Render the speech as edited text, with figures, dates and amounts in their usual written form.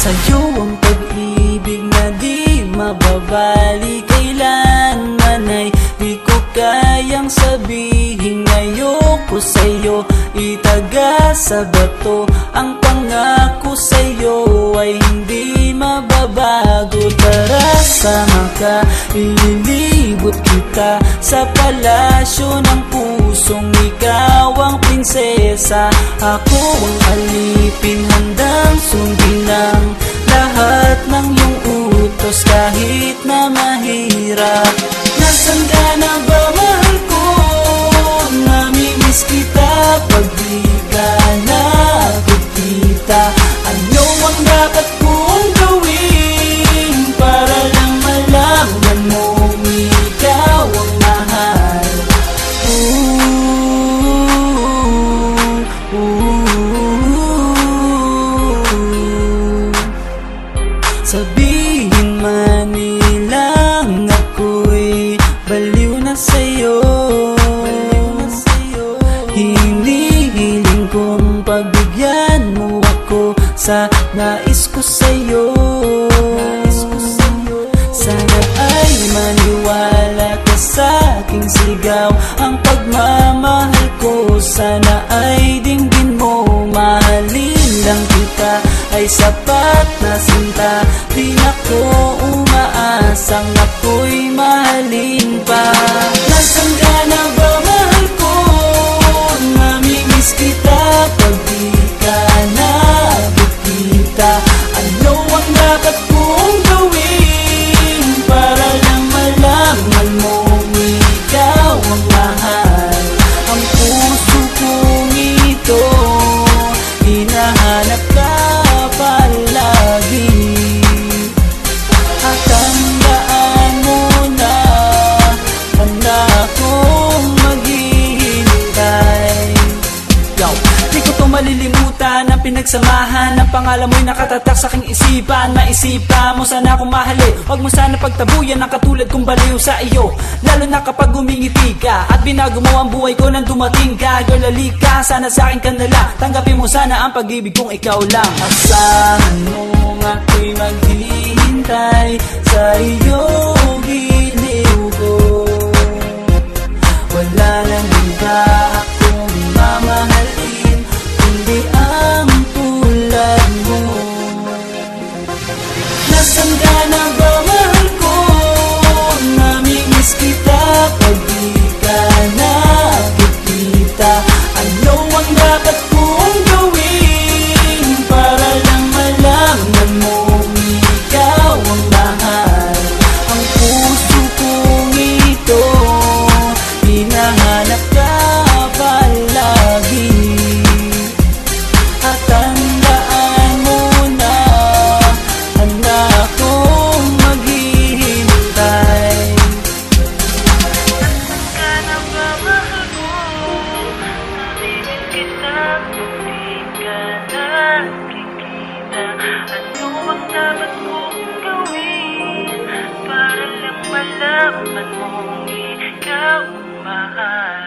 Sa'yo ang pag-ibig na di mababali, kailanman ay di ko kayang sabihin ayoko sa'yo, itaga sa bato. Ang pangako sa'yo ay hindi mababago. Tara, sama ka, ililibot kita sa palasyo ng pusong ikaw ang prinsesa. Ako ang alipin, handang sundin ang lahat ng iyong utos kahit na mahirap. Nasaan ka na ba, mahal ko? Namimiss kita pag di ka nakikita. Ano ang dapat kong gawin para lang malaman mong ikaw ang mahal? Sabihin man nilang ako'y baliw na sa'yo, hinihiling kong pagbigyan mo ako sa nais ko sa'yo. Sana ay maniwala ka sa aking sigaw, ang pagmamahal ko sana ay dinggin mo. Mahalin lang kita ay sapat na sinta, di ako umaasang ako'y mahalin pa. Nasaan ka na ba, mahal ko? Namimiss kita pag di ka nakikita. Ano ang dapat kong gawin para lang malaman mong ikaw ang mahal? Ang puso kong ito hinahanap ka palagi, at tandaan mo na handa akong maghihintay. Di ko to malilimutan ang pinagsamahan, ang pangalan mo'y nakatatak sa aking isipan. Maisipan mo sana akong mahalin, huwag mo sana pagtabuyan ang katulad kong baliw sa iyo. Lalo na kapag umingiti ka at binago mo ang buhay ko nang dumating ka. Girl, halika, sana sa akin ka na lang, tanggapin mo sana ang pag-ibig kong ikaw lang. Asahan mo ako'y maghihintay sa iyong giliw ko. Wala nang iba akong mamahalin kundi ang tulad mo. Nasaan ka na ba, mahal ko? Namimiss kita pag di ka nakikita. Ano ang dapat kong gawin para lang malaman mong ikaw ang mahal? Ang puso kong ito hinahanap ka palagi, at tandaan mo na handa akong maghihintay. Nasaan ka na ba, mahal ko? Namimiss kita kung di ka nakikita. Ano ang dapat kong gawin para lang malaman mong ikaw ang mahal?